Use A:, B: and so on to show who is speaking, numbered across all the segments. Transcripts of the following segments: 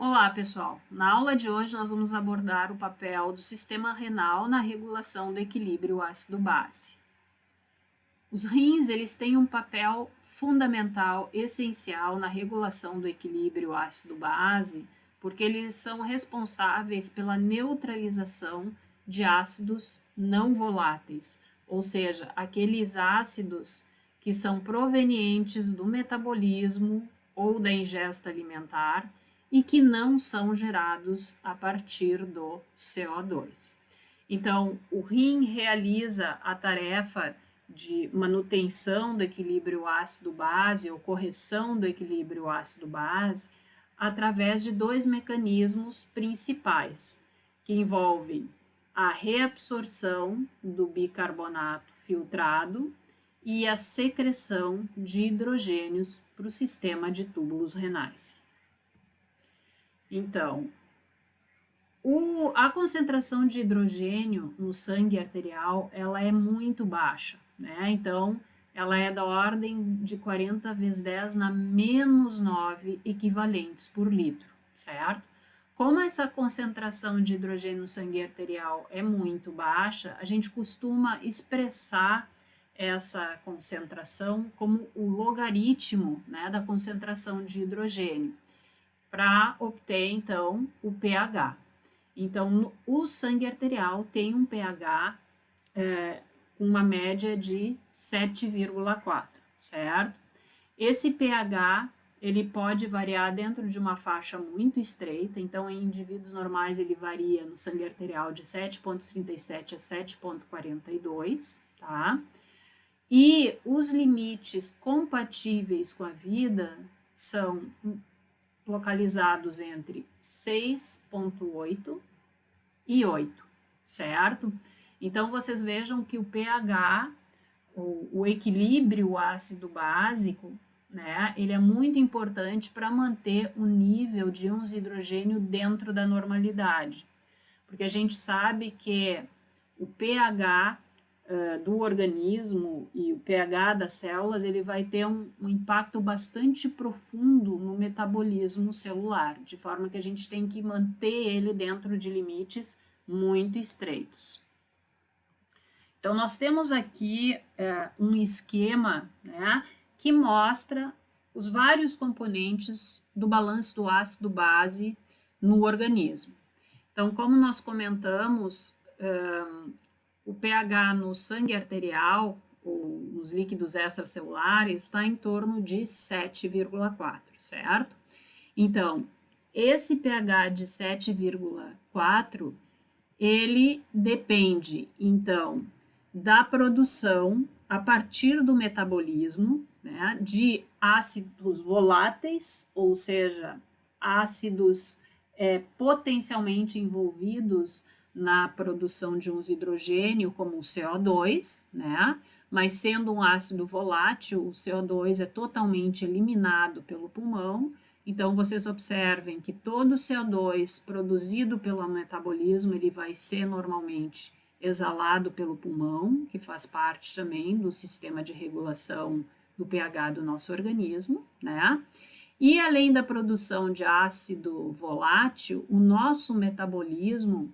A: Olá, pessoal! Na aula de hoje nós vamos abordar o papel do sistema renal na regulação do equilíbrio ácido-base. Os rins, eles têm um papel fundamental, essencial na regulação do equilíbrio ácido-base, porque eles são responsáveis pela neutralização de ácidos não voláteis, ou seja, aqueles ácidos que são provenientes do metabolismo ou da ingesta alimentar e que não são gerados a partir do CO2. Então, o rim realiza a tarefa de manutenção do equilíbrio ácido-base ou correção do equilíbrio ácido-base através de dois mecanismos principais, que envolvem a reabsorção do bicarbonato filtrado e a secreção de hidrogênios para o sistema de túbulos renais. Então, a concentração de hidrogênio no sangue arterial, ela é muito baixa, né? Então, ela é da ordem de 40 vezes 10 na menos 9 equivalentes por litro, certo? Como essa concentração de hidrogênio no sangue arterial é muito baixa, a gente costuma expressar essa concentração como o logaritmo, né, da concentração de hidrogênio, para obter, então, o pH. Então, o sangue arterial tem um pH com uma média de 7,4, certo? Esse pH, ele pode variar dentro de uma faixa muito estreita, então, em indivíduos normais, ele varia no sangue arterial de 7,37 a 7,42, tá? E os limites compatíveis com a vida são localizados entre 6,8 e 8, certo? Então, vocês vejam que o pH, o equilíbrio ácido-básico, né, ele é muito importante para manter o nível de íons de hidrogênio dentro da normalidade, porque a gente sabe que o pH do organismo e o pH das células, ele vai ter um impacto bastante profundo no metabolismo celular, de forma que a gente tem que manter ele dentro de limites muito estreitos. Então, nós temos aqui um esquema, né, que mostra os vários componentes do balanço do ácido-base no organismo. Então, como nós comentamos, o pH no sangue arterial ou nos líquidos extracelulares está em torno de 7,4, certo? Então, esse pH de 7,4, ele depende, então, da produção a partir do metabolismo, né, de ácidos voláteis, ou seja, ácidos potencialmente envolvidos na produção de uns hidrogênio, como o CO2, né? Mas sendo um ácido volátil, o CO2 é totalmente eliminado pelo pulmão. Então, vocês observem que todo o CO2 produzido pelo metabolismo, ele vai ser normalmente exalado pelo pulmão, que faz parte também do sistema de regulação do pH do nosso organismo, né? E além da produção de ácido volátil, o nosso metabolismo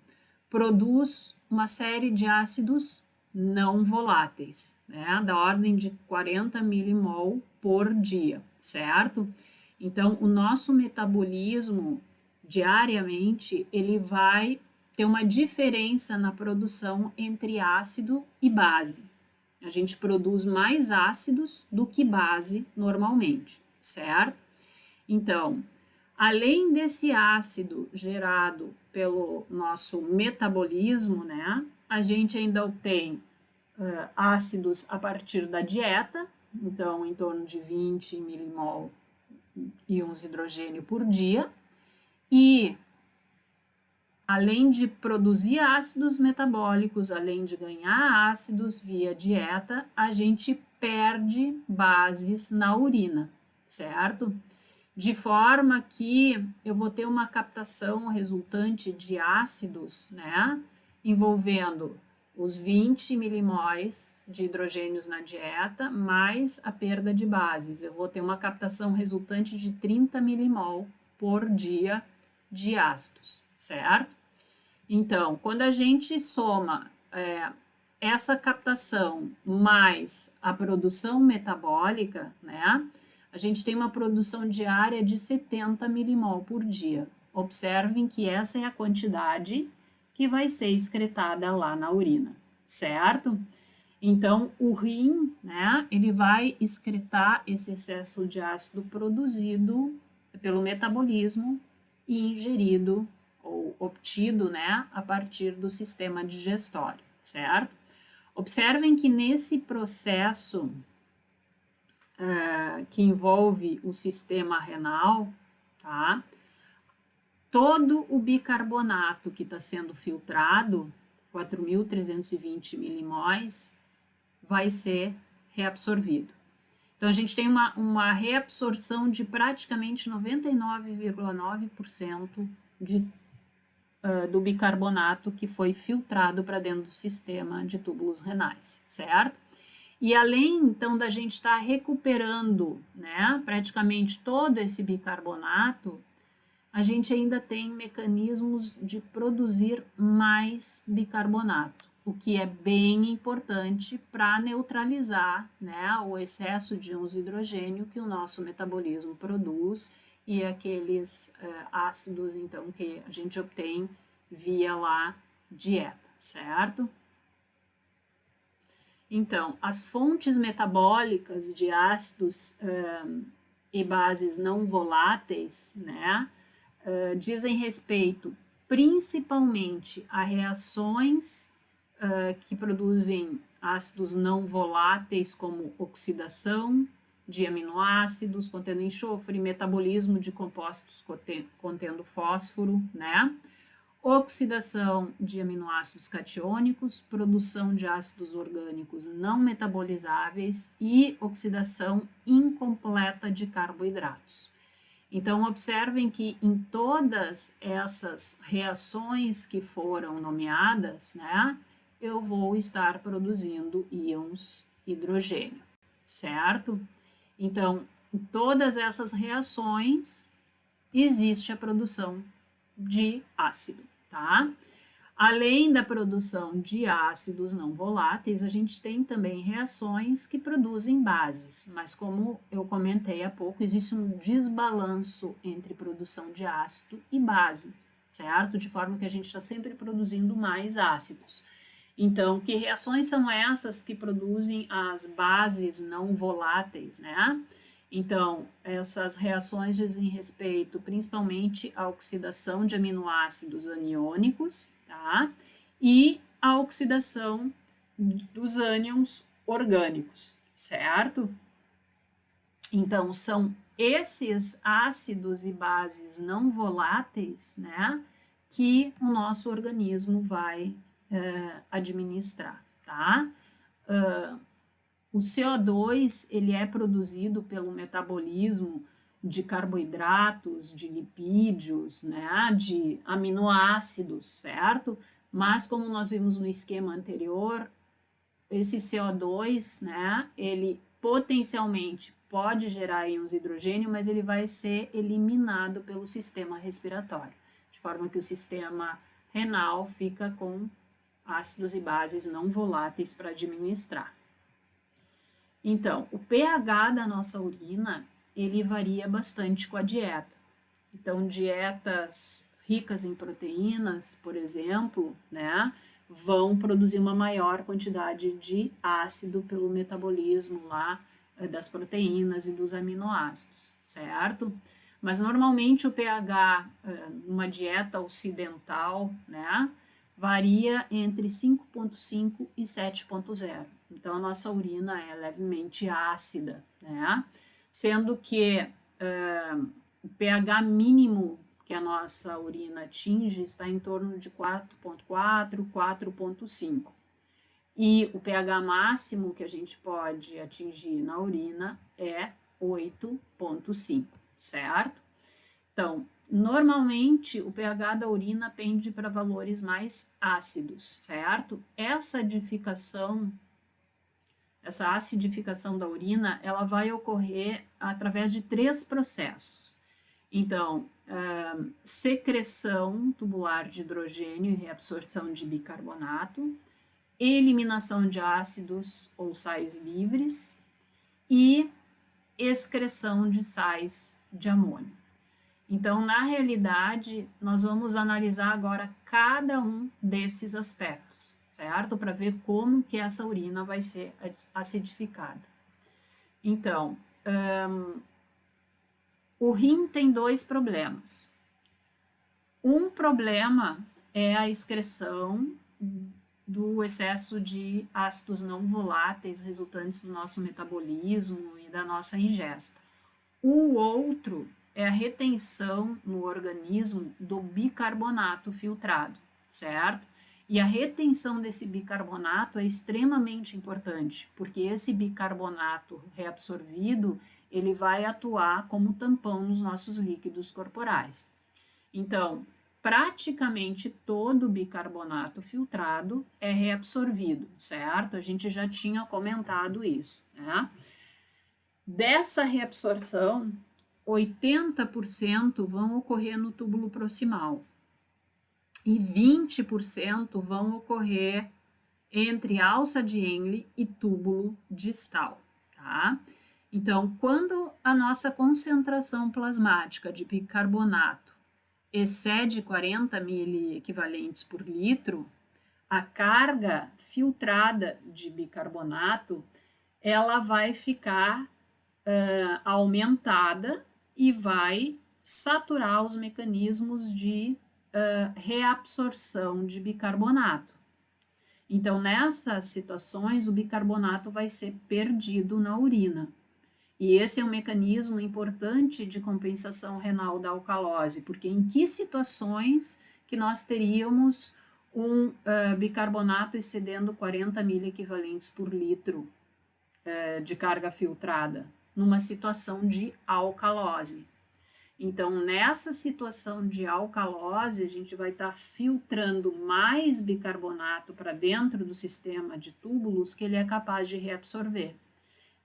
A: produz uma série de ácidos não voláteis, né, da ordem de 40 milimol por dia, certo? Então, o nosso metabolismo, diariamente, ele vai ter uma diferença na produção entre ácido e base. A gente produz mais ácidos do que base normalmente, certo? Então, além desse ácido gerado pelo nosso metabolismo, né, a gente ainda obtém ácidos a partir da dieta, então em torno de 20 milimol íons de hidrogênio por dia, e além de produzir ácidos metabólicos, além de ganhar ácidos via dieta, a gente perde bases na urina, certo? De forma que eu vou ter uma captação resultante de ácidos, né, envolvendo os 20 milimóis de hidrogênios na dieta, mais a perda de bases. Eu vou ter uma captação resultante de 30 milimol por dia de ácidos, certo? Então, quando a gente soma essa captação mais a produção metabólica, né, a gente tem uma produção diária de 70 milimol por dia. Observem que essa é a quantidade que vai ser excretada lá na urina, certo? Então, o rim, né, ele vai excretar esse excesso de ácido produzido pelo metabolismo e ingerido ou obtido, né, a partir do sistema digestório, certo? Observem que nesse processo que envolve o sistema renal, tá? Todo o bicarbonato que está sendo filtrado, 4.320 milimóis, vai ser reabsorvido. Então, a gente tem uma reabsorção de praticamente 99,9% do bicarbonato que foi filtrado para dentro do sistema de túbulos renais, certo? E além, então, da gente estar recuperando, né, praticamente todo esse bicarbonato, a gente ainda tem mecanismos de produzir mais bicarbonato, o que é bem importante para neutralizar, né, o excesso de íons de hidrogênio que o nosso metabolismo produz e aqueles ácidos, então, que a gente obtém via lá dieta, certo? Então, as fontes metabólicas de ácidos e bases não voláteis, né, dizem respeito principalmente a reações que produzem ácidos não voláteis, como oxidação de aminoácidos contendo enxofre, metabolismo de compostos contendo fósforo, né? Oxidação de aminoácidos catiônicos, produção de ácidos orgânicos não metabolizáveis e oxidação incompleta de carboidratos. Então, observem que em todas essas reações que foram nomeadas, né, eu vou estar produzindo íons hidrogênio, certo? Então, em todas essas reações, existe a produção de ácido, tá? Além da produção de ácidos não voláteis, a gente tem também reações que produzem bases, mas como eu comentei há pouco, existe um desbalanço entre produção de ácido e base, certo? De forma que a gente está sempre produzindo mais ácidos. Então, que reações são essas que produzem as bases não voláteis, né? Então, essas reações dizem respeito principalmente à oxidação de aminoácidos aniônicos, tá? E à oxidação dos ânions orgânicos, certo? Então, são esses ácidos e bases não voláteis, né, que o nosso organismo vai administrar, tá? O CO2, ele é produzido pelo metabolismo de carboidratos, de lipídios, né, de aminoácidos, certo? Mas como nós vimos no esquema anterior, esse CO2, né, ele potencialmente pode gerar íons de hidrogênio, mas ele vai ser eliminado pelo sistema respiratório, de forma que o sistema renal fica com ácidos e bases não voláteis para administrar. Então, o pH da nossa urina, ele varia bastante com a dieta. Então, dietas ricas em proteínas, por exemplo, né, vão produzir uma maior quantidade de ácido pelo metabolismo lá das proteínas e dos aminoácidos, certo? Mas normalmente o pH numa dieta ocidental, né, varia entre 5,5 e 7,0. Então, a nossa urina é levemente ácida, né? Sendo que o pH mínimo que a nossa urina atinge está em torno de 4,4, 4,5. E o pH máximo que a gente pode atingir na urina é 8,5, certo? Então, normalmente o pH da urina pende para valores mais ácidos, certo? Essa acidificação da urina, ela vai ocorrer através de 3 processos. Então, secreção tubular de hidrogênio e reabsorção de bicarbonato, eliminação de ácidos ou sais livres e excreção de sais de amônio. Então, na realidade, nós vamos analisar agora cada um desses aspectos, certo? Para ver como que essa urina vai ser acidificada. Então, o rim tem dois problemas. Um problema é a excreção do excesso de ácidos não voláteis resultantes do nosso metabolismo e da nossa ingesta. O outro é a retenção no organismo do bicarbonato filtrado, certo? E a retenção desse bicarbonato é extremamente importante, porque esse bicarbonato reabsorvido, ele vai atuar como tampão nos nossos líquidos corporais. Então, praticamente todo bicarbonato filtrado é reabsorvido, certo? A gente já tinha comentado isso, né? Dessa reabsorção, 80% vão ocorrer no túbulo proximal e 20% vão ocorrer entre alça de Henle e túbulo distal, tá? Então, quando a nossa concentração plasmática de bicarbonato excede 40 miliequivalentes por litro, a carga filtrada de bicarbonato, ela vai ficar aumentada e vai saturar os mecanismos de reabsorção de bicarbonato. Então, nessas situações, o bicarbonato vai ser perdido na urina. E esse é um mecanismo importante de compensação renal da alcalose, porque em que situações que nós teríamos um bicarbonato excedendo 40 miliequivalentes por litro de carga filtrada? Numa situação de alcalose. Então, nessa situação de alcalose, a gente vai estar filtrando mais bicarbonato para dentro do sistema de túbulos que ele é capaz de reabsorver.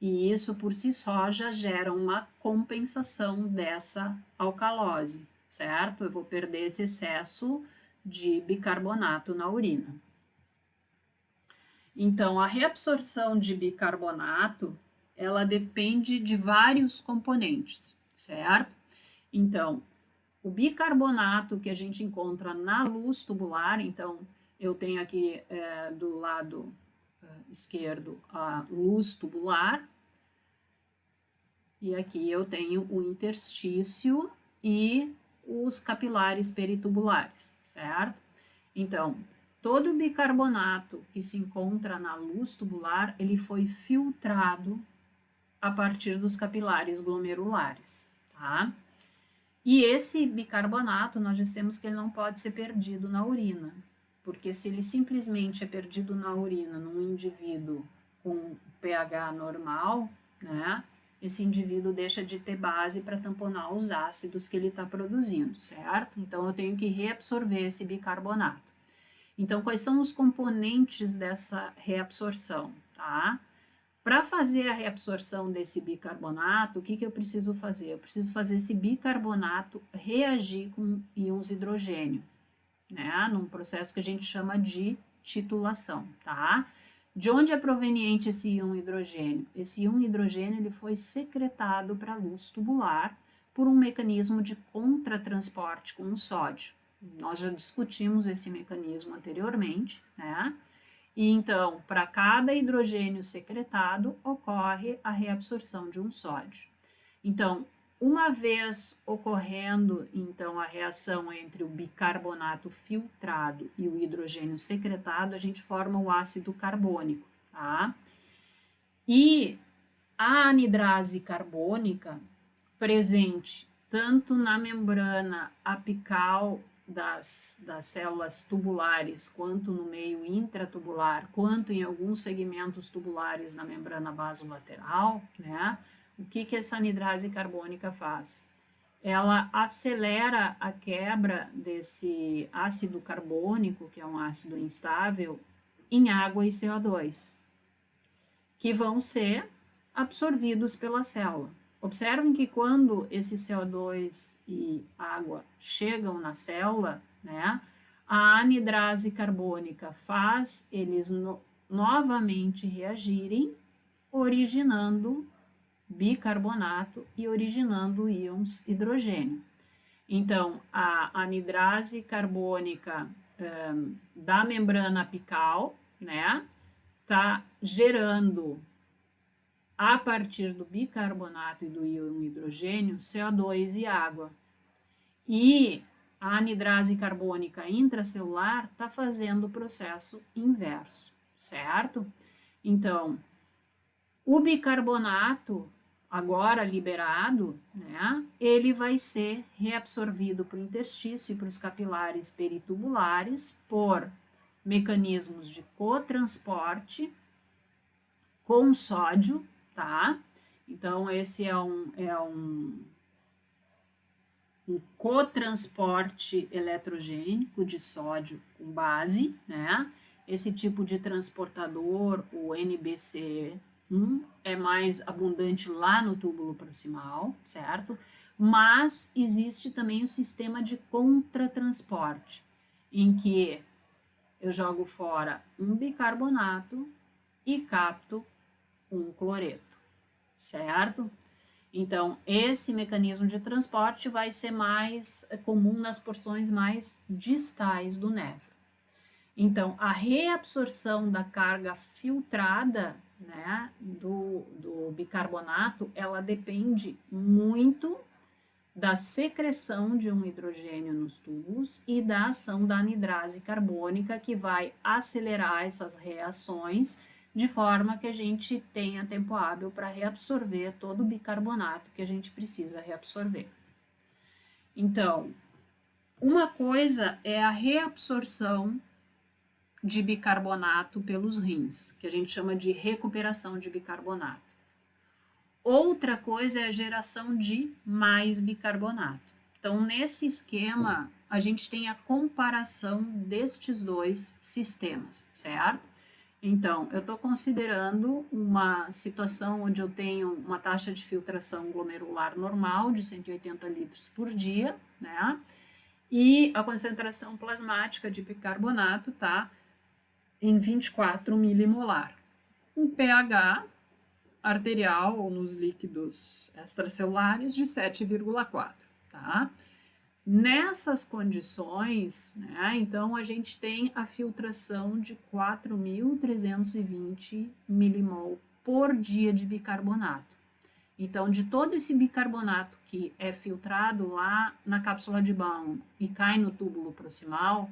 A: E isso, por si só, já gera uma compensação dessa alcalose, certo? Eu vou perder esse excesso de bicarbonato na urina. Então, a reabsorção de bicarbonato, ela depende de vários componentes, certo? Então, o bicarbonato que a gente encontra na luz tubular, então, eu tenho aqui do lado esquerdo a luz tubular, e aqui eu tenho o interstício e os capilares peritubulares, certo? Então, todo bicarbonato que se encontra na luz tubular, ele foi filtrado a partir dos capilares glomerulares, tá? E esse bicarbonato, nós dissemos que ele não pode ser perdido na urina, porque se ele simplesmente é perdido na urina num indivíduo com pH normal, né, esse indivíduo deixa de ter base para tamponar os ácidos que ele está produzindo, certo? Então, eu tenho que reabsorver esse bicarbonato. Então, quais são os componentes dessa reabsorção, tá? Para fazer a reabsorção desse bicarbonato, o que eu preciso fazer? Eu preciso fazer esse bicarbonato reagir com íons hidrogênio, né? Num processo que a gente chama de titulação, tá? De onde é proveniente esse íon hidrogênio? Esse íon hidrogênio ele foi secretado para a luz tubular por um mecanismo de contratransporte com o sódio. Nós já discutimos esse mecanismo anteriormente, né? E então, para cada hidrogênio secretado, ocorre a reabsorção de um sódio. Então, uma vez ocorrendo, então, a reação entre o bicarbonato filtrado e o hidrogênio secretado, a gente forma o ácido carbônico, tá? E a anidrase carbônica, presente tanto na membrana apical das células tubulares, quanto no meio intratubular, quanto em alguns segmentos tubulares na membrana basolateral, né? O que essa anidrase carbônica faz? Ela acelera a quebra desse ácido carbônico, que é um ácido instável, em água e CO2, que vão ser absorvidos pela célula. Observem que quando esse CO2 e água chegam na célula, né, a anidrase carbônica faz eles novamente reagirem, originando bicarbonato e originando íons hidrogênio. Então, a anidrase carbônica da membrana apical, né, está gerando, a partir do bicarbonato e do íon hidrogênio, CO2 e água. E a anidrase carbônica intracelular está fazendo o processo inverso, certo? Então, o bicarbonato, agora liberado, né, ele vai ser reabsorvido para o interstício e para os capilares peritubulares por mecanismos de cotransporte com sódio, tá? Então, esse é um cotransporte eletrogênico de sódio com base, né? Esse tipo de transportador, o NBC1, é mais abundante lá no túbulo proximal, certo? Mas existe também o sistema de contratransporte, em que eu jogo fora um bicarbonato e capto um cloreto, certo? Então, esse mecanismo de transporte vai ser mais comum nas porções mais distais do néfron. Então, a reabsorção da carga filtrada, né, do bicarbonato, ela depende muito da secreção de um hidrogênio nos túbulos e da ação da anidrase carbônica, que vai acelerar essas reações de forma que a gente tenha tempo hábil para reabsorver todo o bicarbonato que a gente precisa reabsorver. Então, uma coisa é a reabsorção de bicarbonato pelos rins, que a gente chama de recuperação de bicarbonato. Outra coisa é a geração de mais bicarbonato. Então, nesse esquema, a gente tem a comparação destes dois sistemas, certo? Então, eu estou considerando uma situação onde eu tenho uma taxa de filtração glomerular normal de 180 litros por dia, né? E a concentração plasmática de bicarbonato está em 24 milimolar. Um pH arterial nos líquidos extracelulares de 7,4, tá? Nessas condições, né, então a gente tem a filtração de 4.320 milimol por dia de bicarbonato. Então, de todo esse bicarbonato que é filtrado lá na cápsula de Bowman e cai no túbulo proximal,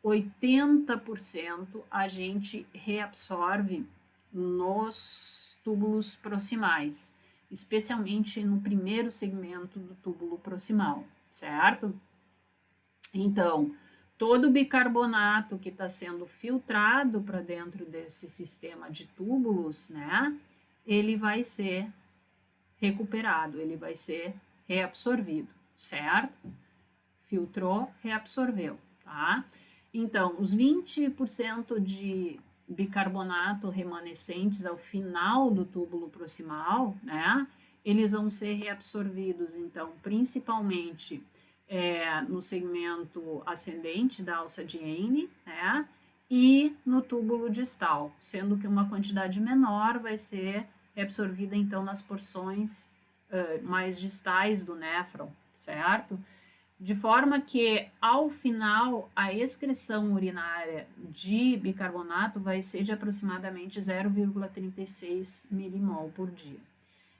A: 80% a gente reabsorve nos túbulos proximais, especialmente no primeiro segmento do túbulo proximal, certo? Então, todo o bicarbonato que está sendo filtrado para dentro desse sistema de túbulos, né, ele vai ser recuperado, ele vai ser reabsorvido, certo? Filtrou, reabsorveu, tá? Então, os 20% de bicarbonato remanescentes ao final do túbulo proximal, né, eles vão ser reabsorvidos, então, principalmente no segmento ascendente da alça de Henle, né, e no túbulo distal, sendo que uma quantidade menor vai ser reabsorvida, então, nas porções mais distais do néfron, certo? De forma que, ao final, a excreção urinária de bicarbonato vai ser de aproximadamente 0,36 milimol por dia.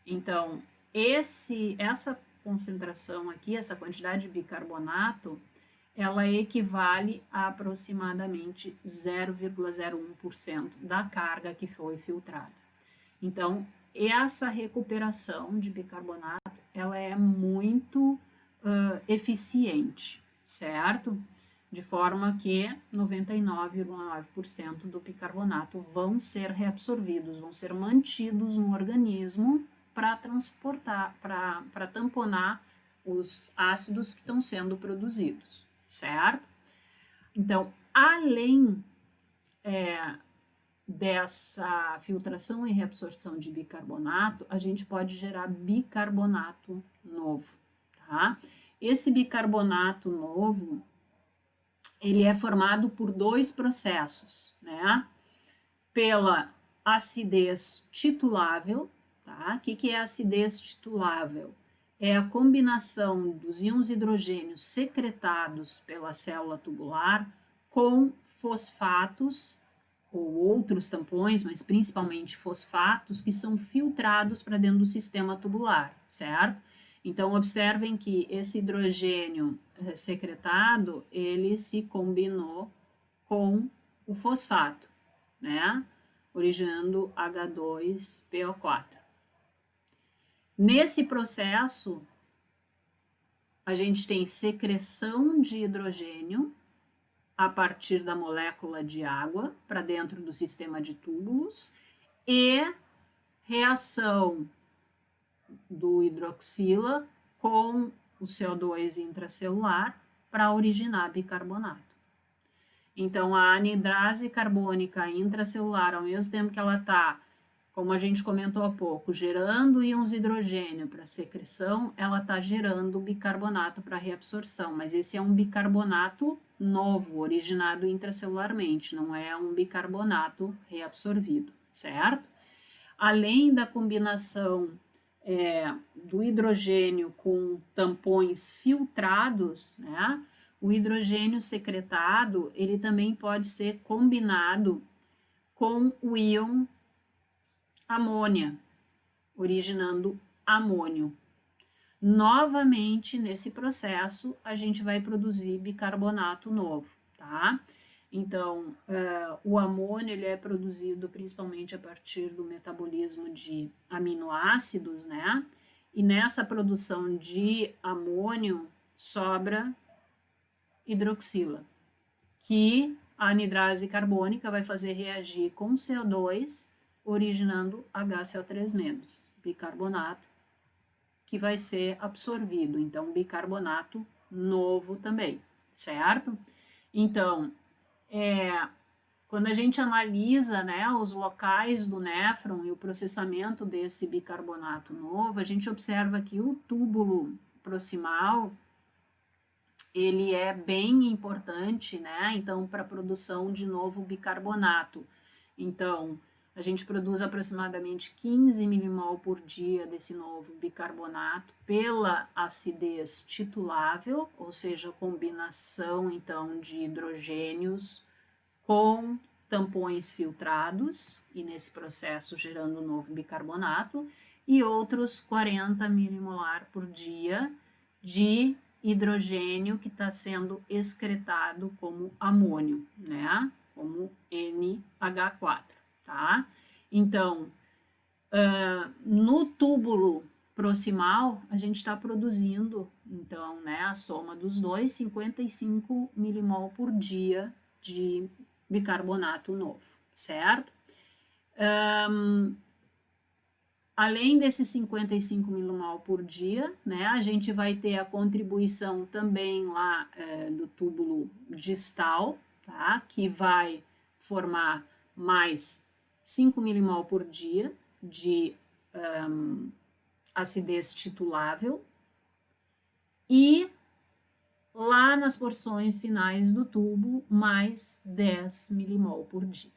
A: Então, essa concentração aqui, essa quantidade de bicarbonato, ela equivale a aproximadamente 0,01% da carga que foi filtrada. Então, essa recuperação de bicarbonato, ela é muito eficiente, certo? De forma que 99,9% do bicarbonato vão ser reabsorvidos, vão ser mantidos no organismo para transportar, para tamponar os ácidos que estão sendo produzidos, certo? Então, além dessa filtração e reabsorção de bicarbonato, a gente pode gerar bicarbonato novo, tá? Esse bicarbonato novo, ele é formado por dois processos, né? Pela acidez titulável, tá? O que é acidez titulável? É a combinação dos íons hidrogênios secretados pela célula tubular com fosfatos ou outros tampões, mas principalmente fosfatos, que são filtrados para dentro do sistema tubular, certo? Então, observem que esse hidrogênio secretado, ele se combinou com o fosfato, né? Originando H2PO4. Nesse processo, a gente tem secreção de hidrogênio a partir da molécula de água para dentro do sistema de túbulos e reação do hidroxila com o CO2 intracelular para originar bicarbonato. Então, a anidrase carbônica intracelular, ao mesmo tempo que ela está, como a gente comentou há pouco, gerando íons hidrogênio para secreção, ela está gerando bicarbonato para reabsorção, mas esse é um bicarbonato novo, originado intracelularmente, não é um bicarbonato reabsorvido, certo? Além da combinação do hidrogênio com tampões filtrados, né? O hidrogênio secretado, ele também pode ser combinado com o íon amônia, originando amônio. Novamente, nesse processo, a gente vai produzir bicarbonato novo, tá? Então, o amônio ele é produzido principalmente a partir do metabolismo de aminoácidos, né? E nessa produção de amônio sobra hidroxila, que a anidrase carbônica vai fazer reagir com CO2, originando HCl3-, bicarbonato, que vai ser absorvido, então bicarbonato novo também, certo? Então, quando a gente analisa, né, os locais do néfron e o processamento desse bicarbonato novo, a gente observa que o túbulo proximal ele é bem importante, né? Então, para a produção de novo bicarbonato. Então, a gente produz aproximadamente 15 milimol por dia desse novo bicarbonato pela acidez titulável, ou seja, combinação, então, de hidrogênios com tampões filtrados, e nesse processo gerando novo bicarbonato, e outros 40 milimolar por dia de hidrogênio que está sendo excretado como amônio, né? Como NH4, tá? Então, no túbulo proximal, a gente está produzindo, então, né, a soma dos dois, 55 milimol por dia de bicarbonato novo, certo? Além desses 55 milimol por dia, né, a gente vai ter a contribuição também lá do túbulo distal, tá, que vai formar mais 5 milimol por dia de acidez titulável, e lá nas porções finais do tubo, mais 10 milimol por dia.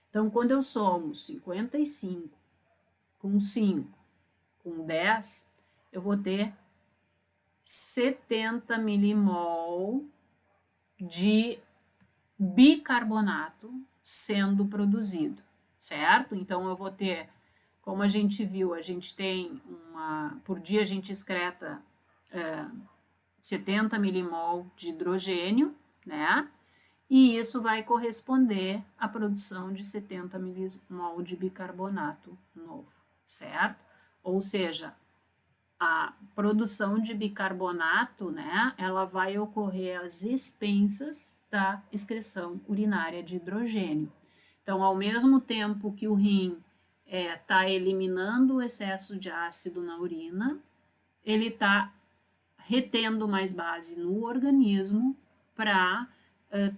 A: Então, quando eu somo 55 com 5, com 10, eu vou ter 70 milimol de bicarbonato sendo produzido, certo? Então, eu vou ter, como a gente viu, a gente tem por dia a gente excreta 70 milimol de hidrogênio, né? E isso vai corresponder à produção de 70 milimol de bicarbonato novo, certo? Ou seja, a produção de bicarbonato, né, ela vai ocorrer às expensas da excreção urinária de hidrogênio. Então, ao mesmo tempo que o rim está eliminando o excesso de ácido na urina, ele está retendo mais base no organismo para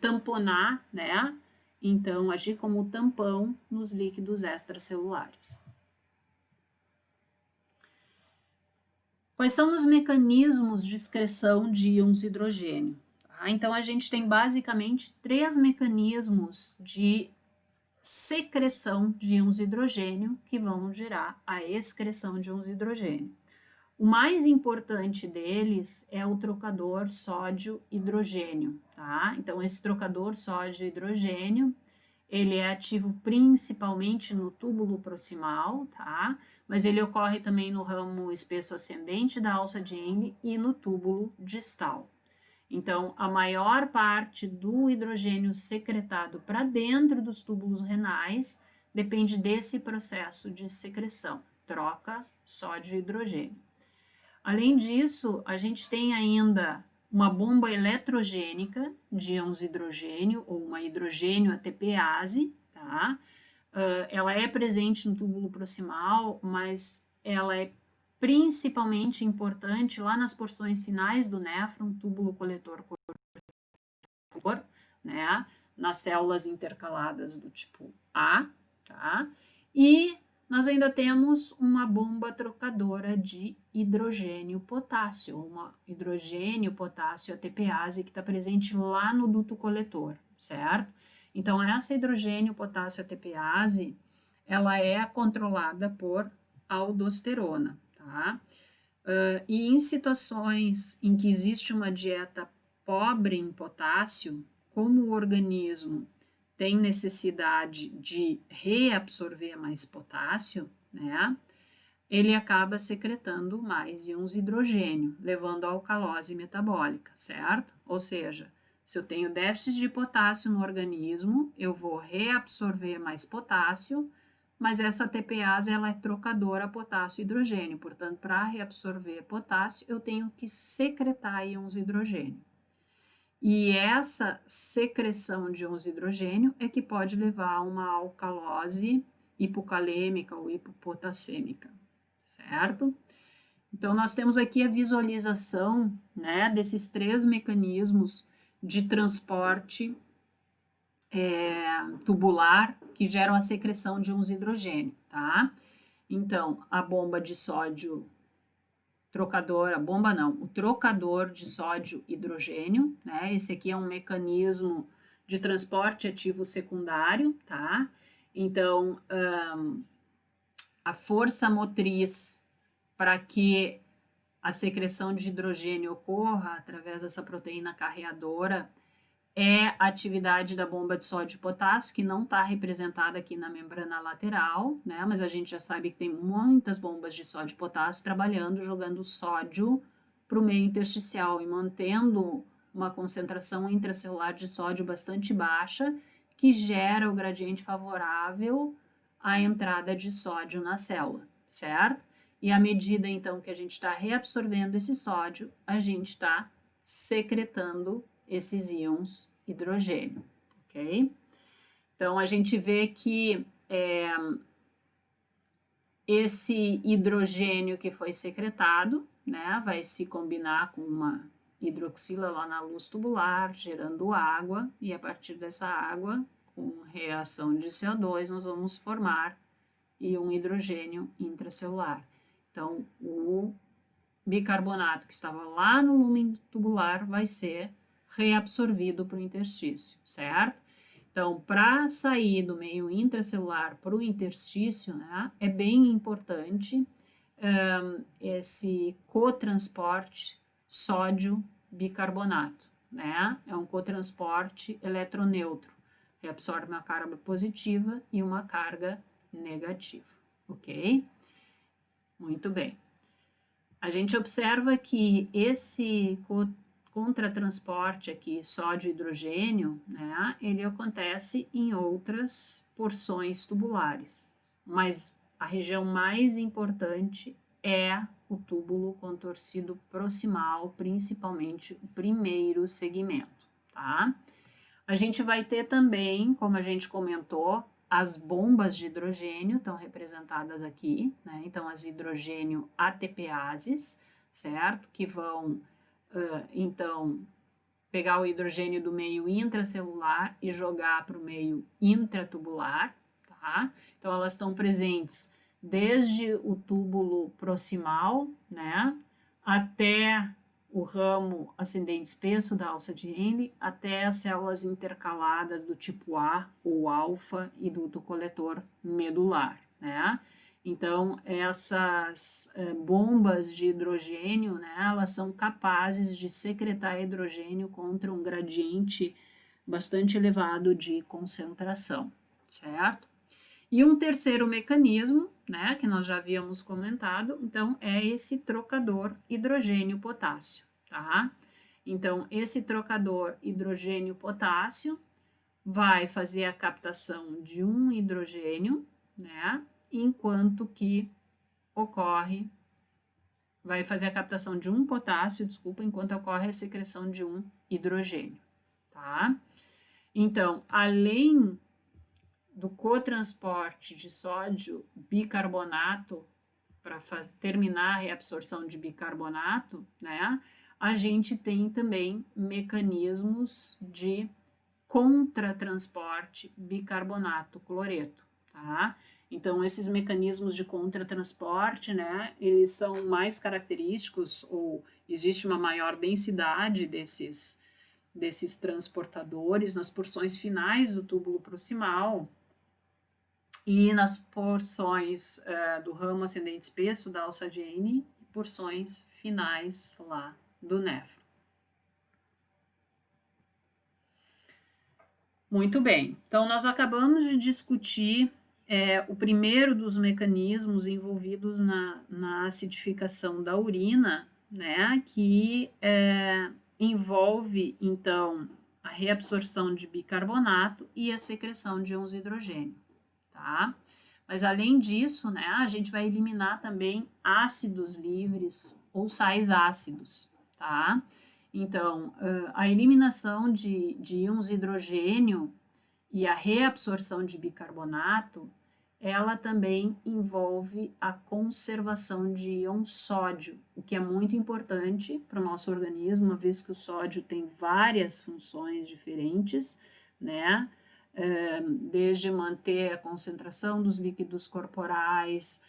A: tamponar, né, então agir como tampão nos líquidos extracelulares. Quais são os mecanismos de excreção de íons hidrogênio? Então, a gente tem basicamente 3 mecanismos de secreção de íons hidrogênio que vão gerar a excreção de íons hidrogênio. O mais importante deles é o trocador sódio-hidrogênio, tá? Então, esse trocador sódio-hidrogênio, ele é ativo principalmente no túbulo proximal, tá? Mas ele ocorre também no ramo espesso ascendente da alça de Henle e no túbulo distal. Então, a maior parte do hidrogênio secretado para dentro dos túbulos renais depende desse processo de secreção, troca sódio-hidrogênio. Além disso, a gente tem ainda uma bomba eletrogênica de íons hidrogênio, ou uma hidrogênio ATPase, tá? Ela é presente no túbulo proximal, mas ela é principalmente importante lá nas porções finais do néfron, túbulo coletor, né? Nas células intercaladas do tipo A, tá? E nós ainda temos uma bomba trocadora de hidrogênio-potássio, uma hidrogênio-potássio ATPase que está presente lá no duto coletor, certo? Então, essa hidrogênio-potássio ATPase, ela é controlada por aldosterona, tá? E em situações em que existe uma dieta pobre em potássio, como o organismo tem necessidade de reabsorver mais potássio, né? Ele acaba secretando mais íons hidrogênio, levando à alcalose metabólica, certo? Ou seja, se eu tenho déficit de potássio no organismo, eu vou reabsorver mais potássio, mas essa TPase ela é trocadora potássio e hidrogênio, portanto, para reabsorver potássio, eu tenho que secretar íons hidrogênio. E essa secreção de íons hidrogênio é que pode levar a uma alcalose hipocalêmica ou hipopotassêmica, certo? Então, nós temos aqui a visualização, né, desses 3 mecanismos de transporte tubular que geram a secreção de íons hidrogênio, tá? Então, a bomba de sódio trocador, bomba não, o trocador de sódio hidrogênio, né? Esse aqui é um mecanismo de transporte ativo secundário, tá? Então, a força motriz para que a secreção de hidrogênio ocorra através dessa proteína carreadora é a atividade da bomba de sódio e potássio, que não está representada aqui na membrana lateral, né? Mas a gente já sabe que tem muitas bombas de sódio e potássio trabalhando, jogando sódio para o meio intersticial e mantendo uma concentração intracelular de sódio bastante baixa, que gera o gradiente favorável à entrada de sódio na célula, certo? E à medida, então, que a gente está reabsorvendo esse sódio, a gente está secretando esses íons hidrogênio, ok? Então, a gente vê que esse hidrogênio que foi secretado, né, vai se combinar com uma hidroxila lá na luz tubular, gerando água, e a partir dessa água, com reação de CO2, nós vamos formar um hidrogênio intracelular. Então, o bicarbonato que estava lá no lumen tubular vai ser reabsorvido para o interstício, certo? Então, para sair do meio intracelular para o interstício, né, é bem importante esse cotransporte sódio-bicarbonato, né? É um cotransporte eletroneutro, que absorve uma carga positiva e uma carga negativa, ok? Muito bem. A gente observa que esse contratransporte aqui, sódio e hidrogênio, né, ele acontece em outras porções tubulares, mas a região mais importante é o túbulo contorcido proximal, principalmente o primeiro segmento, tá? A gente vai ter também, como a gente comentou, as bombas de hidrogênio estão representadas aqui, né? Então, as hidrogênio ATPases, certo? Que vão, então, pegar o hidrogênio do meio intracelular e jogar para o meio intratubular, tá? Então, elas estão presentes desde o túbulo proximal, né, até o ramo ascendente espesso da alça de Henle, até as células intercaladas do tipo A ou alfa e duto coletor medular, né? Então, essas bombas de hidrogênio, né, elas são capazes de secretar hidrogênio contra um gradiente bastante elevado de concentração, certo? E um terceiro mecanismo, né, que nós já havíamos comentado, então, é esse trocador hidrogênio-potássio, tá? Então, esse trocador hidrogênio-potássio vai fazer a captação de um hidrogênio, né, enquanto que vai fazer a captação de um potássio, desculpa, enquanto ocorre a secreção de um hidrogênio, tá? Então, além do cotransporte de sódio bicarbonato para terminar a reabsorção de bicarbonato, né? A gente tem também mecanismos de contratransporte bicarbonato-cloreto, tá? Então, esses mecanismos de contratransporte, né, eles são mais característicos, ou existe uma maior densidade desses transportadores nas porções finais do túbulo proximal e nas porções do ramo ascendente espesso da alça de Henle e porções finais lá do néfron. Muito bem, então nós acabamos de discutir o primeiro dos mecanismos envolvidos na acidificação da urina, né, que envolve, então, a reabsorção de bicarbonato e a secreção de íons hidrogênio, tá? Mas, além disso, né, a gente vai eliminar também ácidos livres ou sais ácidos, tá? Então, a eliminação de íons hidrogênio e a reabsorção de bicarbonato, ela também envolve a conservação de íon sódio, o que é muito importante para o nosso organismo, uma vez que o sódio tem várias funções diferentes, né? Desde manter a concentração dos líquidos corporais,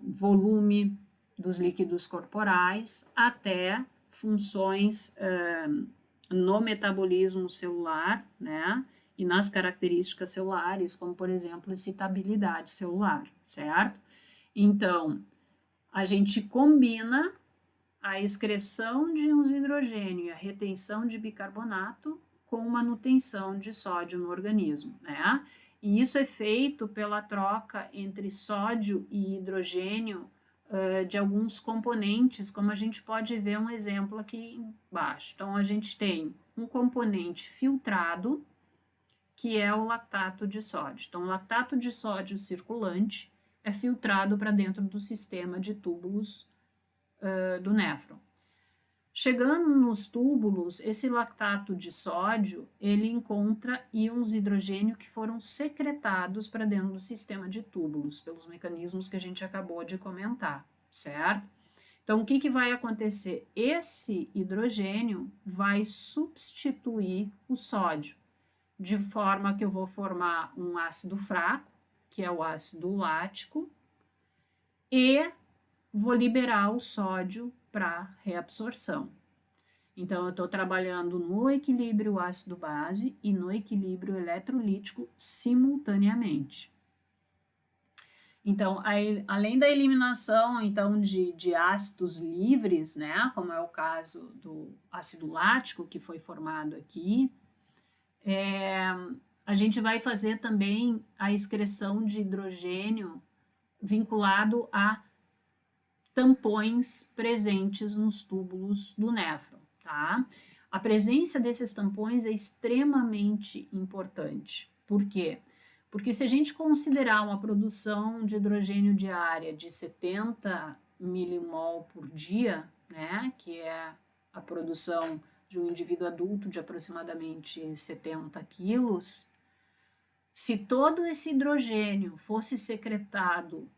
A: volume dos líquidos corporais, até funções no metabolismo celular, né? E nas características celulares, como, por exemplo, excitabilidade celular, certo? Então, a gente combina a excreção de íons hidrogênio e a retenção de bicarbonato com manutenção de sódio no organismo, né? E isso é feito pela troca entre sódio e hidrogênio de alguns componentes, como a gente pode ver um exemplo aqui embaixo. Então, a gente tem um componente filtrado, que é o lactato de sódio. Então, o lactato de sódio circulante é filtrado para dentro do sistema de túbulos do néfron. Chegando nos túbulos, esse lactato de sódio, ele encontra íons hidrogênio que foram secretados para dentro do sistema de túbulos, pelos mecanismos que a gente acabou de comentar, certo? Então, o que vai acontecer? Esse hidrogênio vai substituir o sódio, de forma que eu vou formar um ácido fraco, que é o ácido lático, e vou liberar o sódio para reabsorção. Então, eu estou trabalhando no equilíbrio ácido-base e no equilíbrio eletrolítico simultaneamente. Então, além da eliminação então, de ácidos livres, né, como é o caso do ácido lático que foi formado aqui, a gente vai fazer também a excreção de hidrogênio vinculado a tampões presentes nos túbulos do néfron, tá? A presença desses tampões é extremamente importante. Por quê? Porque se a gente considerar uma produção de hidrogênio diária de 70 milimol por dia, né, que é a produção de um indivíduo adulto de aproximadamente 70 quilos, se todo esse hidrogênio fosse secretado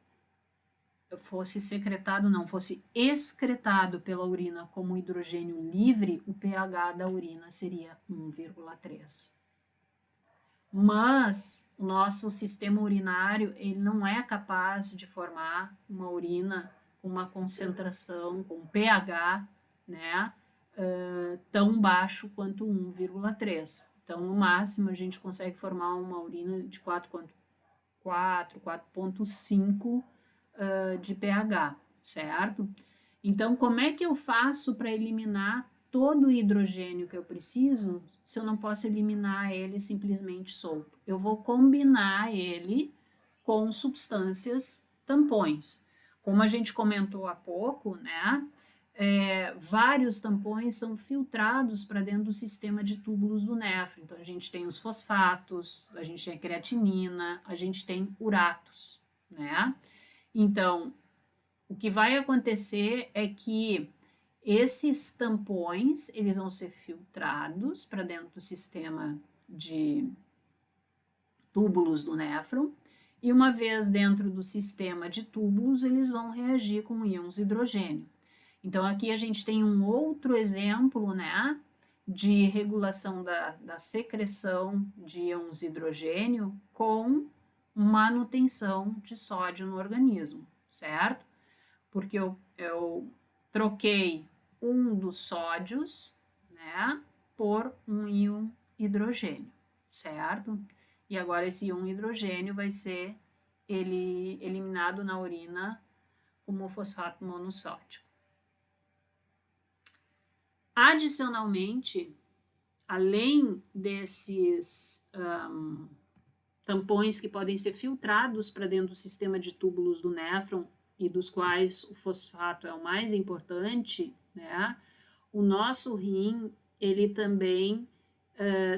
A: fosse secretado, não, fosse excretado pela urina como hidrogênio livre, o pH da urina seria 1,3. Mas o nosso sistema urinário, ele não é capaz de formar uma urina com uma concentração, com pH, né, tão baixo quanto 1,3. Então, no máximo, a gente consegue formar uma urina de 4,5 de pH, certo? Então, como é que eu faço para eliminar todo o hidrogênio que eu preciso se eu não posso eliminar ele simplesmente solto? Eu vou combinar ele com substâncias tampões. Como a gente comentou há pouco, né? Vários tampões são filtrados para dentro do sistema de túbulos do néfron. Então, a gente tem os fosfatos, a gente tem a creatinina, a gente tem uratos, né? Então, o que vai acontecer é que esses tampões, eles vão ser filtrados para dentro do sistema de túbulos do néfron, e uma vez dentro do sistema de túbulos, eles vão reagir com íons hidrogênio. Então, aqui a gente tem um outro exemplo, né, de regulação da secreção de íons hidrogênio com manutenção de sódio no organismo, certo? Porque eu troquei um dos sódios, né, por um íon hidrogênio, certo? E agora esse íon hidrogênio vai ser eliminado na urina como fosfato monossódico. Adicionalmente, além desses tampões que podem ser filtrados para dentro do sistema de túbulos do néfron e dos quais o fosfato é o mais importante, né? O nosso rim, ele também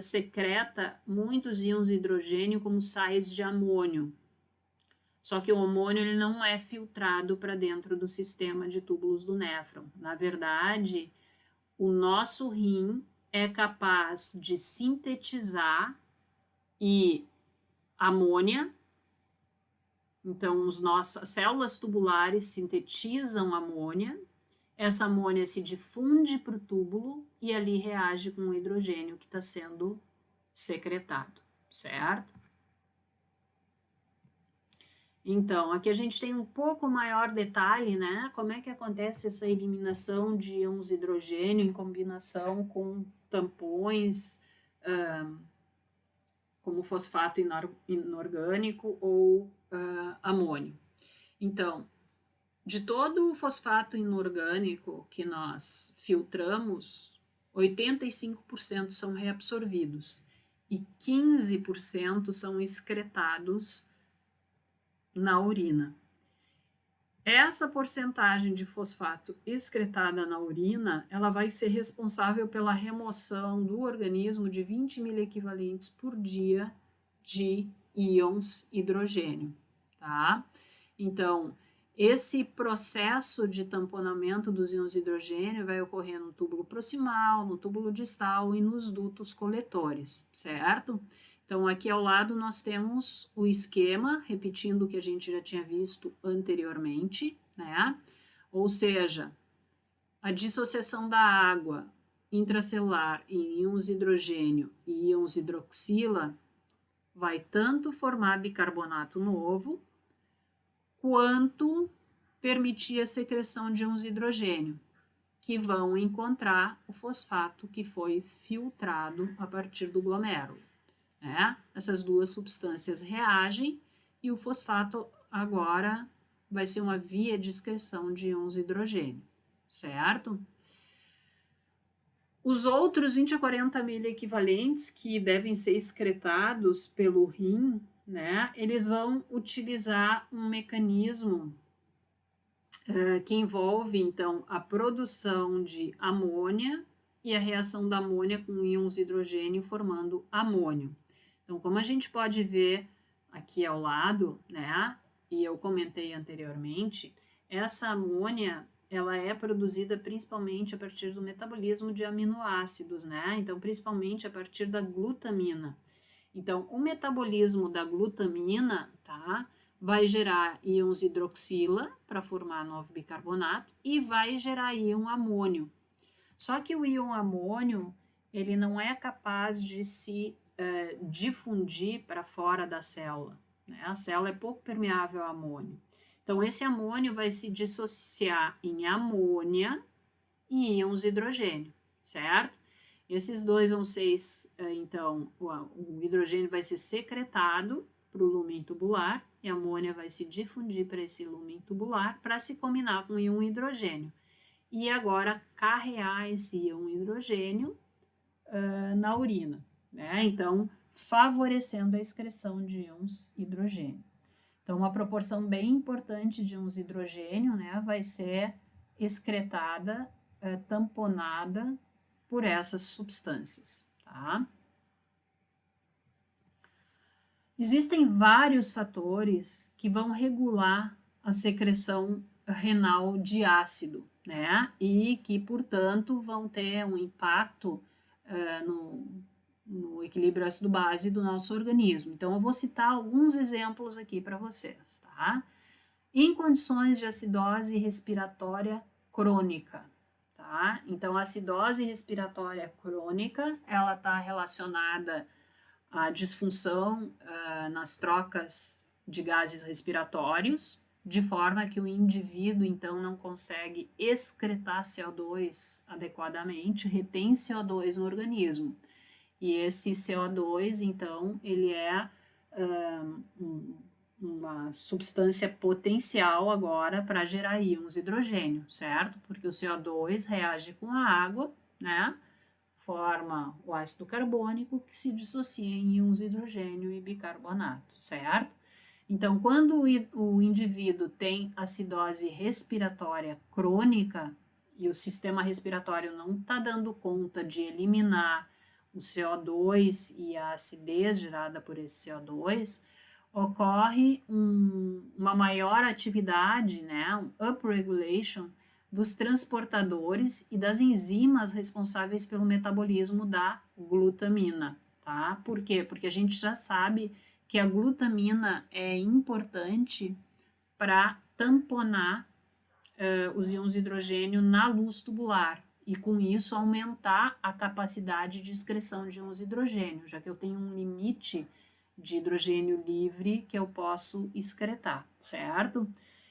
A: secreta muitos íons de hidrogênio como sais de amônio. Só que o amônio ele não é filtrado para dentro do sistema de túbulos do néfron. Na verdade, o nosso rim é capaz de sintetizar amônia. Então, as células tubulares sintetizam amônia, essa amônia se difunde para o túbulo e ali reage com o hidrogênio que está sendo secretado, certo? Então, aqui a gente tem um pouco maior detalhe, né? Como é que acontece essa eliminação de íons hidrogênio em combinação com tampões, como fosfato inorgânico ou amônio. Então, de todo o fosfato inorgânico que nós filtramos, 85% são reabsorvidos e 15% são excretados na urina. Essa porcentagem de fosfato excretada na urina, ela vai ser responsável pela remoção do organismo de 20 miliequivalentes por dia de íons hidrogênio, tá? Então, esse processo de tamponamento dos íons de hidrogênio vai ocorrer no túbulo proximal, no túbulo distal e nos dutos coletores, certo? Então, aqui ao lado nós temos o esquema, repetindo o que a gente já tinha visto anteriormente, né? Ou seja, a dissociação da água intracelular em íons de hidrogênio e íons hidroxila vai tanto formar bicarbonato novo, quanto permitir a secreção de íons de hidrogênio, que vão encontrar o fosfato que foi filtrado a partir do glomérulo. Né? Essas duas substâncias reagem e o fosfato agora vai ser uma via de excreção de íons de hidrogênio, certo? Os outros 20 a 40 miliequivalentes que devem ser excretados pelo rim, né, eles vão utilizar um mecanismo que envolve, então, a produção de amônia e a reação da amônia com íons de hidrogênio formando amônio. Então, como a gente pode ver aqui ao lado, né, e eu comentei anteriormente, essa amônia, ela é produzida principalmente a partir do metabolismo de aminoácidos, né, então, principalmente a partir da glutamina. Então, o metabolismo da glutamina, tá, vai gerar íons hidroxila para formar novo bicarbonato e vai gerar íon amônio. Só que o íon amônio, ele não é capaz de se difundir para fora da célula, né? A célula é pouco permeável ao amônio. Então, esse amônio vai se dissociar em amônia e íons hidrogênio, certo? Esses dois vão ser, então, o hidrogênio vai ser secretado para o lúmen tubular e a amônia vai se difundir para esse lúmen tubular para se combinar com o íon hidrogênio. E agora carrear esse íon hidrogênio na urina, né? Então, favorecendo a excreção de íons hidrogênio. Então, uma proporção bem importante de íons hidrogênio, né, vai ser excretada, tamponada por essas substâncias, tá? Existem vários fatores que vão regular a secreção renal de ácido, né? E que, portanto, vão ter um impacto no equilíbrio ácido-base do nosso organismo. Então, eu vou citar alguns exemplos aqui para vocês, tá? Em condições de acidose respiratória crônica, tá? Então, a acidose respiratória crônica, ela está relacionada à disfunção nas trocas de gases respiratórios, de forma que o indivíduo, então, não consegue excretar CO2 adequadamente, retém CO2 no organismo. E esse CO2, então, ele é uma substância potencial agora para gerar íons hidrogênio, certo? Porque o CO2 reage com a água, né? Forma o ácido carbônico que se dissocia em íons hidrogênio e bicarbonato, certo? Então, quando o indivíduo tem acidose respiratória crônica e o sistema respiratório não está dando conta de eliminar o CO2 e a acidez gerada por esse CO2, ocorre uma maior atividade, né, um upregulation dos transportadores e das enzimas responsáveis pelo metabolismo da glutamina, tá? Por quê? Porque a gente já sabe que a glutamina é importante para tamponar os íons de hidrogênio na luz tubular e com isso aumentar a capacidade de excreção de íons de hidrogênio, já que eu tenho um limite de hidrogênio livre que eu posso excretar, certo?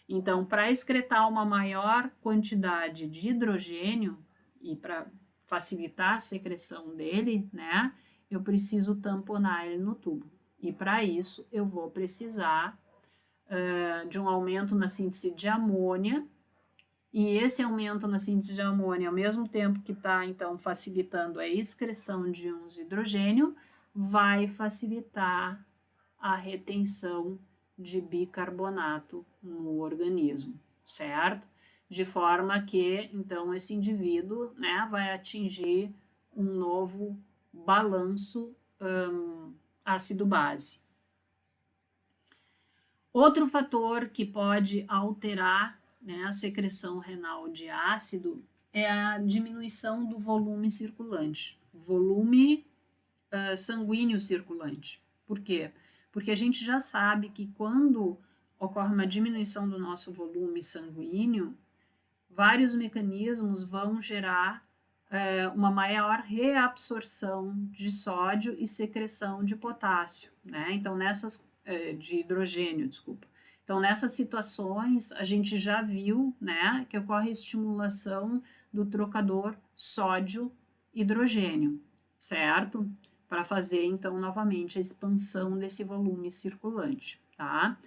A: Então, para excretar uma maior quantidade de hidrogênio e para facilitar a secreção dele, né, eu preciso tamponar ele no tubo. E para isso, eu vou precisar de um aumento na síntese de amônia, e esse aumento na síntese de amônia, ao mesmo tempo que está, então, facilitando a excreção de íons de hidrogênio, vai facilitar a retenção de bicarbonato no organismo, certo? De forma que, então, esse indivíduo, né, vai atingir um novo balanço ácido-base. Outro fator que pode alterar, né, a secreção renal de ácido é a diminuição do volume circulante, volume sanguíneo circulante. Por quê? Porque a gente já sabe que quando ocorre uma diminuição do nosso volume sanguíneo, vários mecanismos vão gerar uma maior reabsorção de sódio e secreção de potássio, né? Então, de hidrogênio, desculpa. Então, nessas situações, a gente já viu, né, que ocorre estimulação do trocador sódio-hidrogênio, certo? Para fazer, então, novamente a expansão desse volume circulante, tá?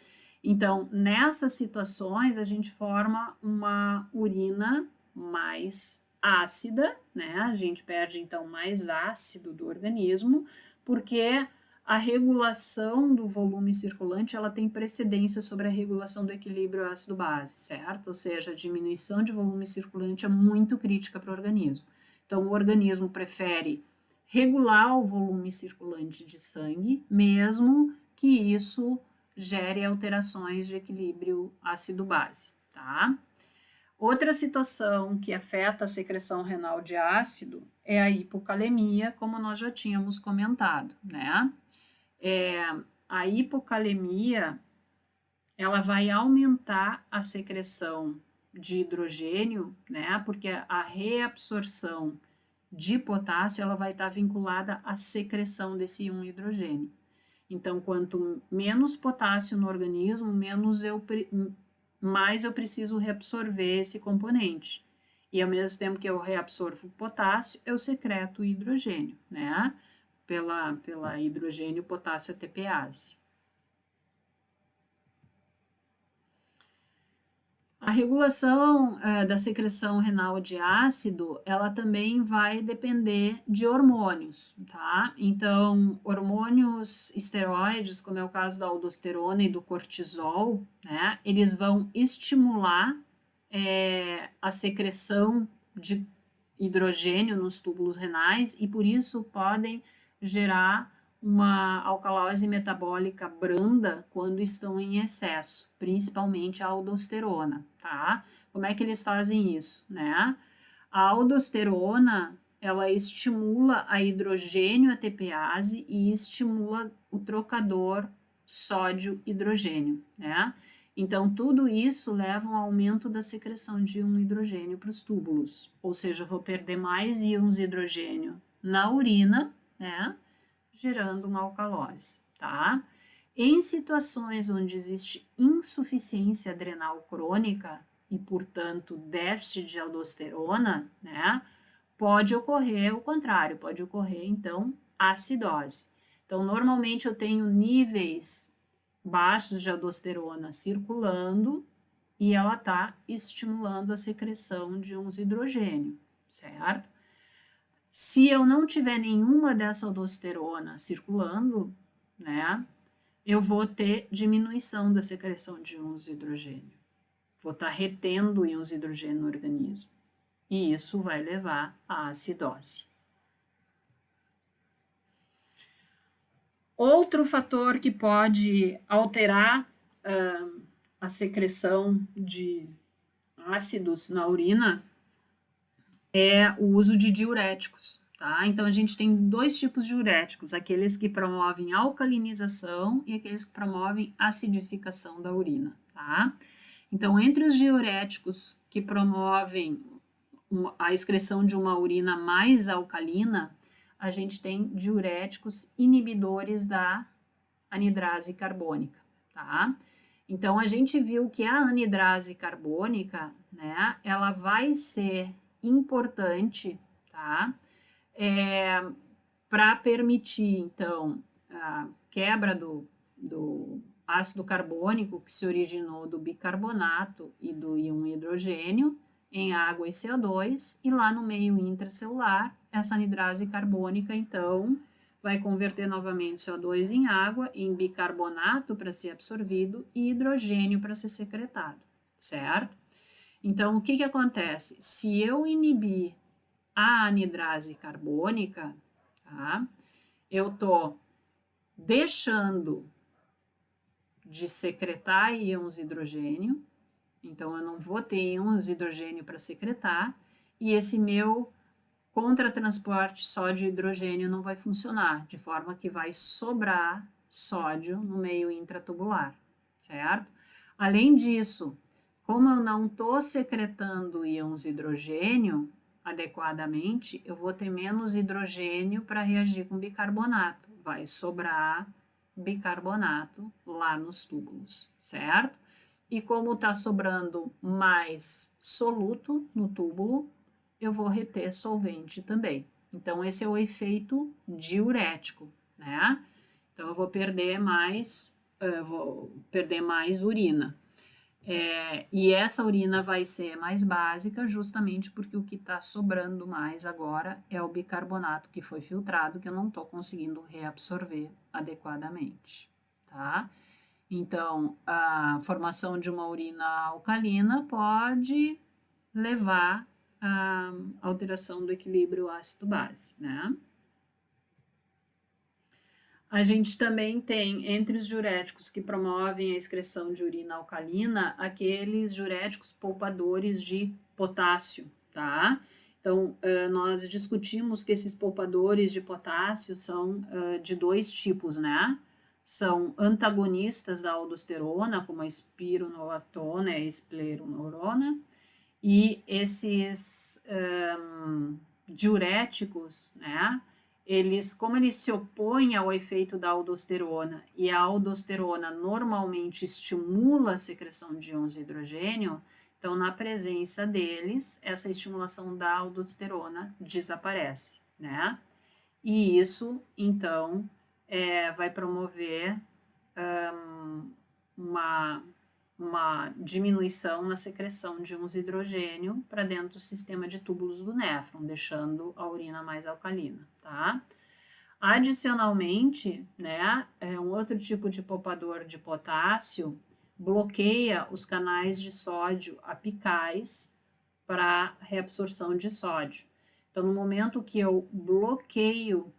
A: Então, nessas situações, a gente forma uma urina mais ácida, né? A gente perde, então, mais ácido do organismo, porque a regulação do volume circulante, ela tem precedência sobre a regulação do equilíbrio ácido-base, certo? Ou seja, a diminuição de volume circulante é muito crítica para o organismo. Então, o organismo prefere regular o volume circulante de sangue, mesmo que isso gere alterações de equilíbrio ácido-base, tá? Outra situação que afeta a secreção renal de ácido é a hipocalemia, como nós já tínhamos comentado, né? A hipocalemia, ela vai aumentar a secreção de hidrogênio, né? Porque a reabsorção de potássio ela vai estar vinculada à secreção desse íon hidrogênio. Então, quanto menos potássio no organismo, mais eu preciso reabsorver esse componente. E ao mesmo tempo que eu reabsorvo potássio, eu secreto hidrogênio, né? Pela hidrogênio potássio ATPase. A regulação da secreção renal de ácido, ela também vai depender de hormônios, tá? Então, hormônios esteroides, como é o caso da aldosterona e do cortisol, né? Eles vão estimular a secreção de hidrogênio nos túbulos renais e por isso podem gerar uma alcalose metabólica branda quando estão em excesso, principalmente a aldosterona, tá? Como é que eles fazem isso, né? A aldosterona, ela estimula a hidrogênio ATPase e estimula o trocador sódio-hidrogênio, né? Então, tudo isso leva a um aumento da secreção de íon hidrogênio para os túbulos, ou seja, eu vou perder mais íons hidrogênio na urina, né? Gerando uma alcalose, tá? Em situações onde existe insuficiência adrenal crônica e, portanto, déficit de aldosterona, né? Pode ocorrer o contrário, pode ocorrer, então, acidose. Então, normalmente eu tenho níveis baixos de aldosterona circulando e ela está estimulando a secreção de íons hidrogênio, certo? Se eu não tiver nenhuma dessa aldosterona circulando, né, eu vou ter diminuição da secreção de íons hidrogênio. Vou estar retendo íons hidrogênio no organismo. E isso vai levar à acidose. Outro fator que pode alterar a secreção de ácidos na urina é o uso de diuréticos, tá? Então, a gente tem dois tipos de diuréticos, aqueles que promovem alcalinização e aqueles que promovem acidificação da urina, tá? Então, entre os diuréticos que promovem a excreção de uma urina mais alcalina, a gente tem diuréticos inibidores da anidrase carbônica, tá? Então, a gente viu que a anidrase carbônica, né, ela vai ser importante, tá? Para permitir, então, a quebra do ácido carbônico que se originou do bicarbonato e do íon hidrogênio em água e CO2, e lá no meio intracelular, essa anidrase carbônica, então, vai converter novamente CO2 em água, em bicarbonato para ser absorvido e hidrogênio para ser secretado, certo? Então, o que acontece? Se eu inibir a anidrase carbônica, tá? Eu estou deixando de secretar íons hidrogênio, então eu não vou ter íons hidrogênio para secretar, e esse meu contratransporte sódio-hidrogênio não vai funcionar, de forma que vai sobrar sódio no meio intratubular, certo? Além disso, como eu não estou secretando íons hidrogênio adequadamente, eu vou ter menos hidrogênio para reagir com bicarbonato, vai sobrar bicarbonato lá nos túbulos, certo? E como está sobrando mais soluto no túbulo, eu vou reter solvente também. Então, esse é o efeito diurético, né? Então, eu vou perder mais urina. E essa urina vai ser mais básica justamente porque o que está sobrando mais agora é o bicarbonato que foi filtrado, que eu não estou conseguindo reabsorver adequadamente, tá? Então, a formação de uma urina alcalina pode levar à alteração do equilíbrio ácido-base, né? A gente também tem, entre os diuréticos que promovem a excreção de urina alcalina, aqueles diuréticos poupadores de potássio, tá? Então, nós discutimos que esses poupadores de potássio são de dois tipos, né? são antagonistas da aldosterona, como a espironolactona e a escleroneurona, e esses diuréticos, né, como eles se opõem ao efeito da aldosterona, e a aldosterona normalmente estimula a secreção de íons de hidrogênio, então, na presença deles, essa estimulação da aldosterona desaparece, né? E isso, então, vai promover uma diminuição na secreção de íons de hidrogênio para dentro do sistema de túbulos do néfron, deixando a urina mais alcalina, tá? Adicionalmente, né, um outro tipo de poupador de potássio bloqueia os canais de sódio apicais para reabsorção de sódio. Então, no momento que eu bloqueio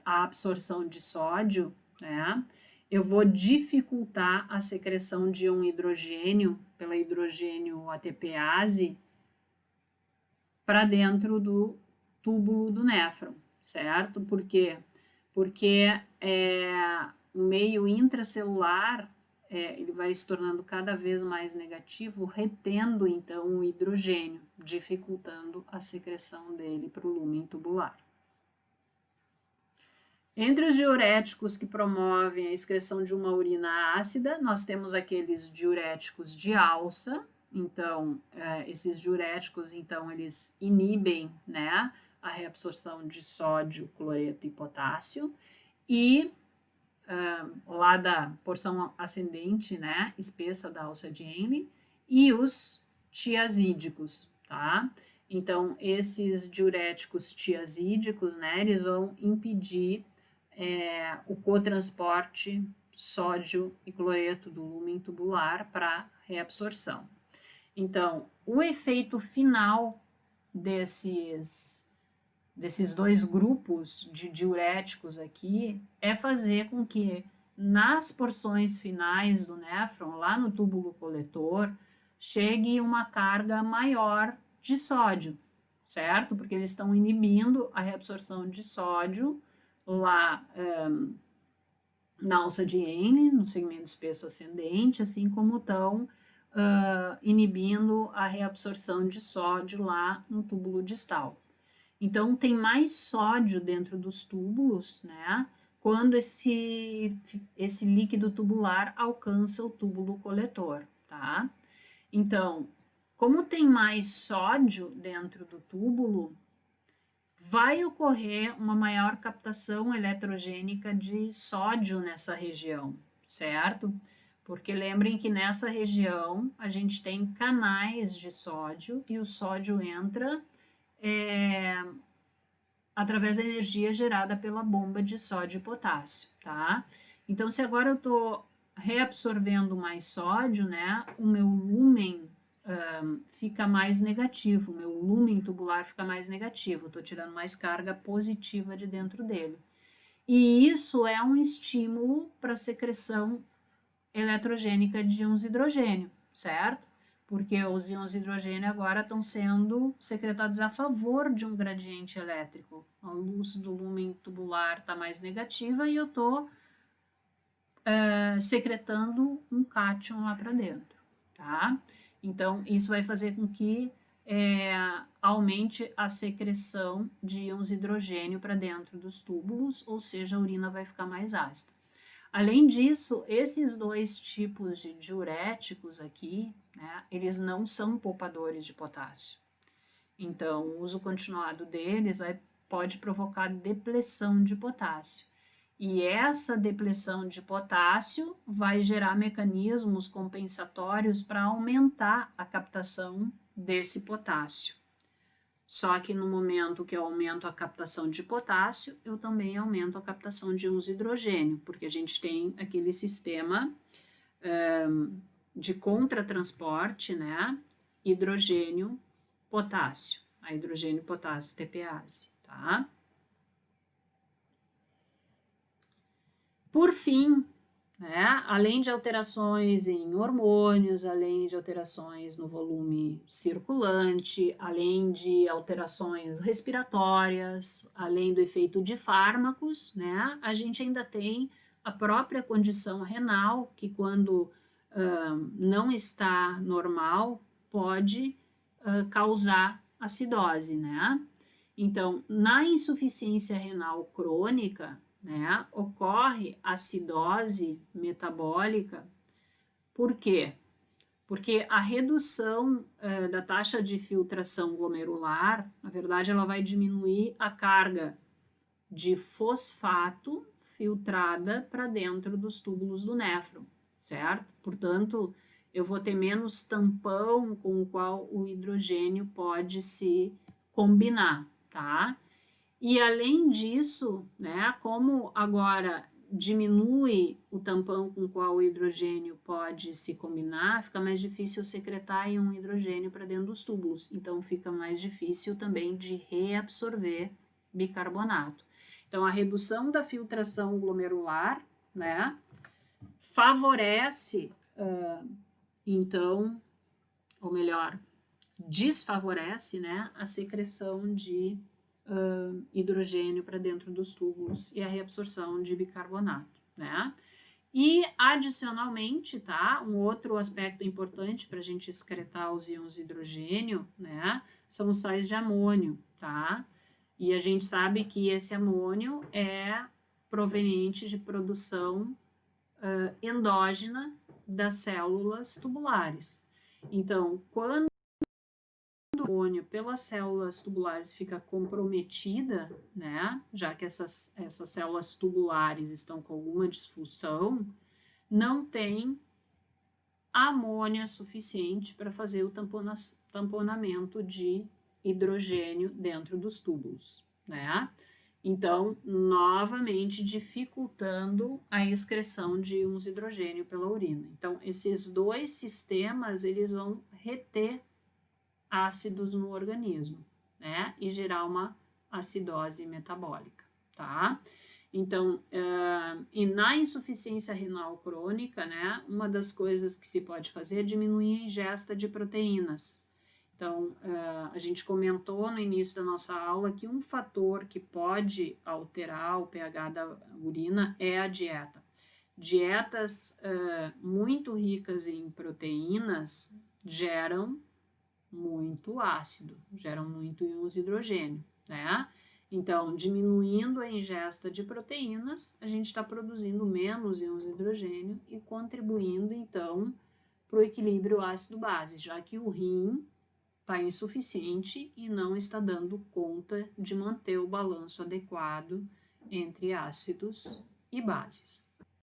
A: a absorção de sódio, né, eu vou dificultar a secreção de um hidrogênio pela hidrogênio ATPase para dentro do túbulo do néfron, certo? Por quê? Porque o meio intracelular ele vai se tornando cada vez mais negativo, retendo então o hidrogênio, dificultando a secreção dele para o lúmen tubular. Entre os diuréticos que promovem a excreção de uma urina ácida, nós temos aqueles diuréticos de alça. Então, esses diuréticos, então, eles inibem, né, a reabsorção de sódio, cloreto e potássio. E lá da porção ascendente, né, espessa da alça de Henle, e os tiazídicos, tá? Então, esses diuréticos tiazídicos, né, eles vão impedir o cotransporte sódio e cloreto do lúmen tubular para reabsorção. Então, o efeito final desses dois grupos de diuréticos aqui é fazer com que nas porções finais do néfron, lá no túbulo coletor, chegue uma carga maior de sódio, certo? Porque eles estão inibindo a reabsorção de sódio lá na alça de Henle, no segmento espesso ascendente, assim como estão inibindo a reabsorção de sódio lá no túbulo distal. Então, tem mais sódio dentro dos túbulos, né, quando esse líquido tubular alcança o túbulo coletor, tá? Então, como tem mais sódio dentro do túbulo, vai ocorrer uma maior captação eletrogênica de sódio nessa região, certo? Porque lembrem que nessa região a gente tem canais de sódio e o sódio entra através da energia gerada pela bomba de sódio e potássio, tá? Então, se agora eu estou reabsorvendo mais sódio, né, o meu lúmen fica mais negativo, o meu lúmen tubular fica mais negativo, estou tirando mais carga positiva de dentro dele. E isso é um estímulo para a secreção eletrogênica de íons de hidrogênio, certo? Porque os íons de hidrogênio agora estão sendo secretados a favor de um gradiente elétrico. A luz do lúmen tubular está mais negativa e eu estou secretando um cátion lá para dentro, tá? Então, isso vai fazer com que aumente a secreção de íons de hidrogênio para dentro dos túbulos, ou seja, a urina vai ficar mais ácida. Além disso, esses dois tipos de diuréticos aqui, né, eles não são poupadores de potássio. Então, o uso continuado deles pode provocar depleção de potássio. E essa depleção de potássio vai gerar mecanismos compensatórios para aumentar a captação desse potássio. Só que no momento que eu aumento a captação de potássio, eu também aumento a captação de íons de hidrogênio, porque a gente tem aquele sistema de contratransporte, né? Hidrogênio-potássio, a hidrogênio-potássio TPase, tá? Por fim, né, além de alterações em hormônios, além de alterações no volume circulante, além de alterações respiratórias, além do efeito de fármacos, né, a gente ainda tem a própria condição renal, que quando não está normal, pode causar acidose, né? Então, na insuficiência renal crônica, né, ocorre acidose metabólica. Por quê? Porque a redução da taxa de filtração glomerular, na verdade, ela vai diminuir a carga de fosfato filtrada para dentro dos túbulos do néfron, certo? Portanto, eu vou ter menos tampão com o qual o hidrogênio pode se combinar, tá? E além disso, né, como agora diminui o tampão com o qual o hidrogênio pode se combinar, fica mais difícil secretar um hidrogênio para dentro dos túbulos. Então, fica mais difícil também de reabsorver bicarbonato. Então, a redução da filtração glomerular, né, favorece, então, ou melhor, desfavorece, né, a secreção de hidrogênio para dentro dos túbulos e a reabsorção de bicarbonato, né? E, adicionalmente, tá, um outro aspecto importante para a gente excretar os íons hidrogênio, né, são os sais de amônio, tá? E a gente sabe que esse amônio é proveniente de produção endógena das células tubulares. Então, quando o amônio pelas células tubulares fica comprometida, né, já que essas células tubulares estão com alguma disfunção, não tem amônia suficiente para fazer o tamponamento de hidrogênio dentro dos túbulos, né? Então, novamente dificultando a excreção de íons hidrogênio pela urina. Então, esses dois sistemas, eles vão reter ácidos no organismo, né? E gerar uma acidose metabólica, tá? Então, e na insuficiência renal crônica, né, uma das coisas que se pode fazer é diminuir a ingesta de proteínas. Então, a gente comentou no início da nossa aula que um fator que pode alterar o pH da urina é a dieta. Dietas muito ricas em proteínas geram muito ácido, geram muito íons hidrogênio, né? Então, diminuindo a ingesta de proteínas, a gente está produzindo menos íons hidrogênio e contribuindo, então, para o equilíbrio ácido-base, já que o rim está insuficiente e não está dando conta de manter o balanço adequado entre ácidos e bases.